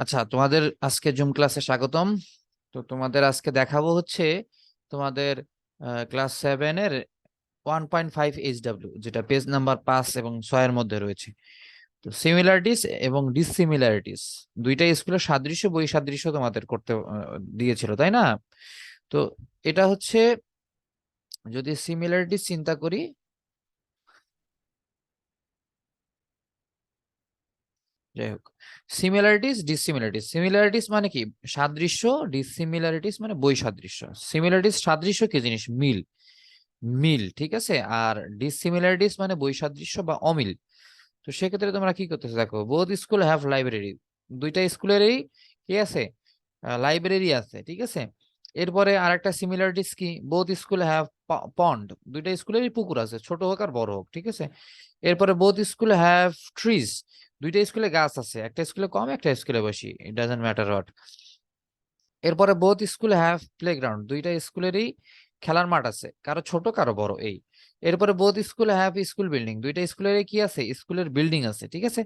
আচ্ছা, তোমাদের আজকে জুম ক্লাসে স্বাগতম। তো তোমাদের আজকে দেখাবো হচ্ছে তোমাদের ক্লাস 7-এর 1.5 এইচডব্লিউ, যেটা পেজ নাম্বার 5 এবং 6-এর মধ্যে রয়েছে। তো সিমিলারিটিস এবং ডিসিমিলারিটিস, দুইটা স্কুলের সাদৃশ্য বই সাদৃশ্য তোমাদের করতে দিয়েছিল, তাই না? তো এটা হচ্ছে, যদি সিমিলারিটিস চিন্তা করি, যাই হোক, সিমিলারিটিস ডিসিমিলারিটিস। সিমিলারিটিস মানে কি? সাদৃশ্য। ডিসিমিলারিটিস মানে বৈসাদৃশ্য। সিমিলারিটিস সাদৃশ্য কি জিনিস? মিল, মিল, ঠিক আছে। আর ডিসিমিলারিটিস মানে বৈসাদৃশ্য বা অমিল। তো সেক্ষেত্রে তোমরা কি করতেছো, দেখো, বোথ স্কুল হ্যাভ লাইব্রেরি, দুইটা স্কুলেরই কি আছে? লাইব্রেরি আছে, ঠিক আছে। এরপরে আরেকটা সিমিলারিটিস কি? বোথ স্কুল হ্যাভ পন্ড, দুইটা স্কুলেরই পুকুর আছে, ছোট হোক আর বড় হোক, ঠিক আছে। এরপরে বোথ স্কুল হ্যাভ ট্রিজ, দুইটা স্কুলে গাছ আছে, একটা স্কুলে কম একটা স্কুলে বেশি, ইট ডাজন্ট ম্যাটার হোয়াট। এরপরে বোথ স্কুল হ্যাভ প্লেগ্রাউন্ড, দুইটা স্কুলেরই খেলার মাঠ আছে, কারো ছোট কারো বড়, এই। এরপরে both school have school building, দুইটা স্কুলেরই কি আছে? স্কুলের বিল্ডিং আছে, ঠিক আছে।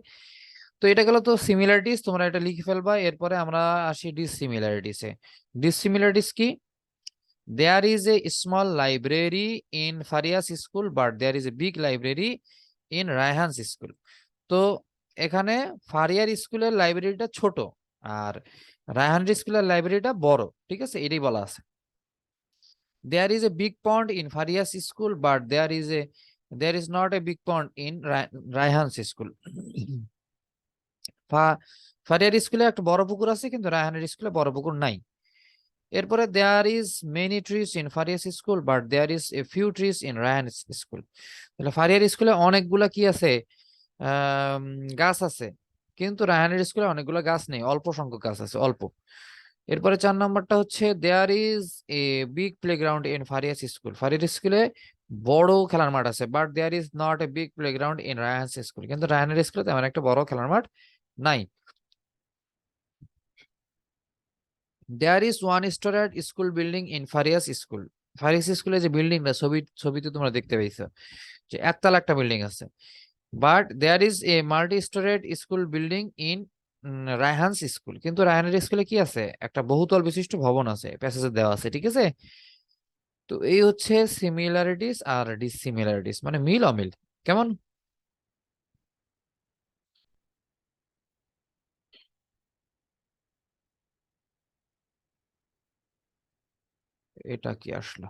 তো এটা গেল তো সিমিলারিটিস, তোমরা এটা লিখে ফেলবা। এরপরে আমরা আসি ডিসিমিলারিটিসে। ডিসিমিলারিটিস কি? There is a small library in Faria's school but there is a big library in Raihan's school. তো এখানে ফারিয়ার স্কুলের লাইব্রেরিটা ছোট, আর রায়হান স্কুলের লাইব্রেরিটা বড়, ঠিক আছে, এটাই বলা আছে। There is a big pond in Faria's school but there is not a big pond in Raihan's school. ফারিয়ার স্কুলে একটা বড় পুকুর আছে, কিন্তু রায়হানের স্কুলে বড় পুকুর নাই। এরপরে there is many trees in Faria's school but there is a few trees in Raihan school. তাহলে ফারিয়ার স্কুলে অনেকগুলা কি আছে? আহ গাছ আছে, কিন্তু রায়হানের স্কুলে অনেকগুলো গাছ নেই, অল্প সংখ্যক গাছ আছে, অল্প। এরপরে 4 নম্বরটা হচ্ছে there is a big playground in Faria's school, ফারিয়ার স্কুলে বড় খেলার মাঠ আছে, but there is not a big playground in Raihan school, কিন্তু রায়হানের স্কুলে তেমন একটা বড় খেলার মাঠ নাই। There is one storied school building in Faria's school, Faria's স্কুলে যে বিল্ডিংটা ছবিতে তোমরা দেখতে পাইছো, যে একতলা একটা বিল্ডিং আছে। But there is a multi storied school building in Raihan's school, কিন্তু রায়হানের স্কুলে কি আছে? একটা বহুতল বিশিষ্ট ভবন আছে, প্যাসেজে দেওয়া আছে, ঠিক আছে। তো এই হচ্ছে সিমিলারিটিস আর ডিসিমিলারিটিস, মানে মিল অমিল। কেমন? এটা কি আসলো?